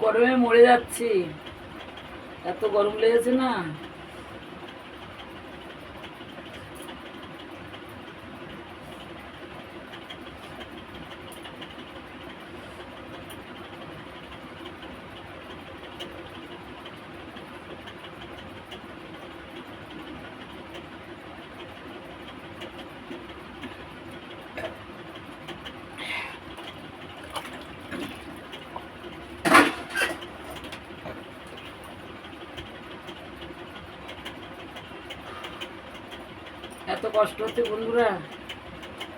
গরমে মরে যাচ্ছি, এত গরম লেগেছে না। এত কষ্ট হচ্ছে বন্ধুরা,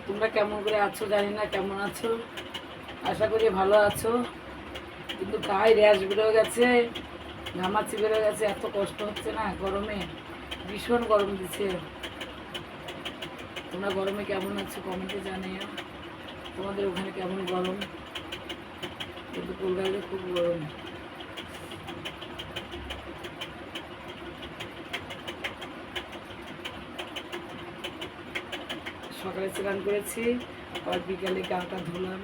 তোমরা কেমন করে আছো জানি না, কেমন আছো, আশা করি ভালো আছো। কিন্তু গায়ে র্যাশ বেরো গেছে, ঘামাচি বেরো গেছে, এত কষ্ট হচ্ছে না গরমে, ভীষণ গরম দিচ্ছে। তোমরা গরমে কেমন আছো কমেন্টে জানিও, তোমাদের ওখানে কেমন গরম। কিন্তু কলকাতায় খুব গরম। সকালে স্নান করেছি, আবার বিকালে গাটা ধুলাম।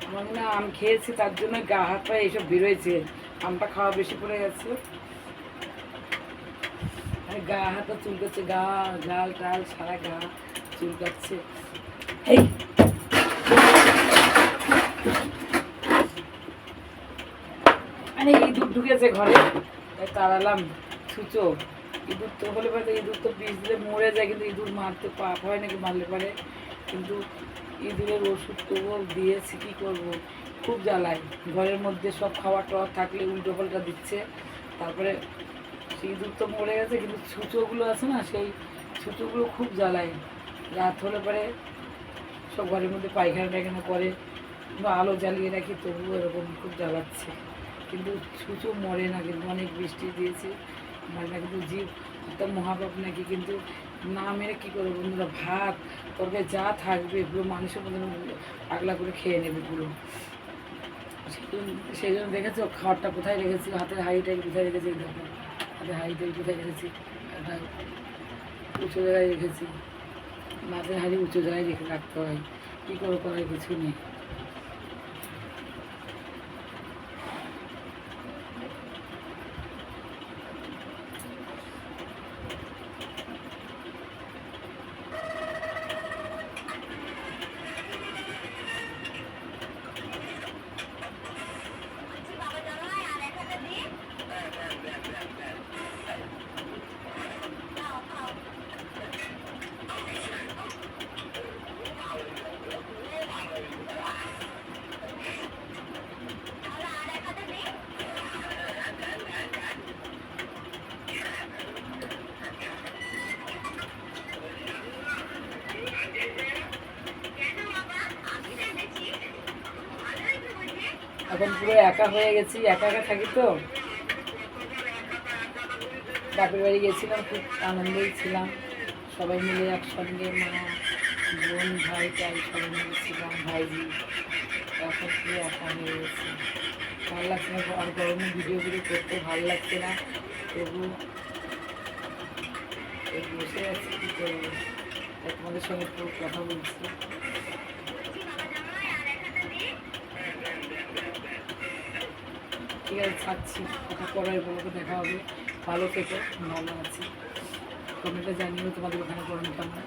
আমার মনে হয় আম খেয়েছি, তার জন্য গা হাত পায়ে এইসব বেরোয়েছে, আমটা খাওয়া বেশি পড়ে গেছে, গা হাতটা চুলকাচ্ছে, গাল টাল সারা গা চুলকাচ্ছে। এই মানে ইঁদুর ঢুকেছে ঘরে, তাই তাড়ালাম। ছুঁচো ইঁদুর তো হলে পরে, ইঁদুর তো বিষ দিলে মরে যায়, কিন্তু ইঁদুর মারতে পাপ হয় নাকি, মারলে পারে। কিন্তু ইঁদুরের ওষুধ তবুও দিয়েছি, কী করবো, খুব জ্বালায়। ঘরের মধ্যে সব খাবার টাবার থাকলে উল্টো পাল্টা দিচ্ছে। তারপরে ইঁদুর তো মরে গেছে, কিন্তু ছুঁচোগুলো আছে না, সেই ছুঁচোগুলো খুব জ্বালায়। রাত হলে পরে সব ঘরের মধ্যে পায়খানা টায়খানা করে, বা আলো জ্বালিয়ে রাখি তবুও এরকম খুব জ্বালাচ্ছে। কিন্তু ছুঁচো মরে না, কিন্তু অনেক বৃষ্টি দিয়েছে, মরে না। কিন্তু জীব একটা মহাপাপ নাকি, কিন্তু না মেরে কী করবো বন্ধুরা, ভাত তরকারি যা থাকবে পুরো মানুষের মধ্যে আগলা করে খেয়ে নেবে পুরো। সেই জন্য দেখেছো খাবারটা কোথায় রেখেছি, হাতের হাঁড়িটাই কোথায় রেখেছি, দেখো হাতের হাঁড়িটাই কোথায় রেখেছি, একটা উঁচু জায়গায় রেখেছি। মাছের হাঁড়ি উঁচু জায়গায় রেখে রাখতে হয়, কী করে, করার কিছু নেই। এখন পুরো একা হয়ে গেছি, একা একা থাকি তো। বাপের বাড়ি গেছিলাম, খুব আনন্দেই ছিলাম, সবাই মিলে একসঙ্গে, মা বোন ভাই টাই সবাই মিলে ছিলাম, ভাইজি। এখন পুরো একা হয়ে গেছে, ভালো লাগছে না। আর গরমে ভিডিওগুলো করতে ভালো লাগছে না, তবু বসে আছি, কী করবো, তোমাদের সঙ্গে পুরো কথা বলছি। ঠিক আছে, ছাড়ছি, কথা পরের বলতে দেখা হবে। ভালো থেকো, ভালো আছি, কমেন্টে জানিও তোমাদের ওখানে গরম কেমন।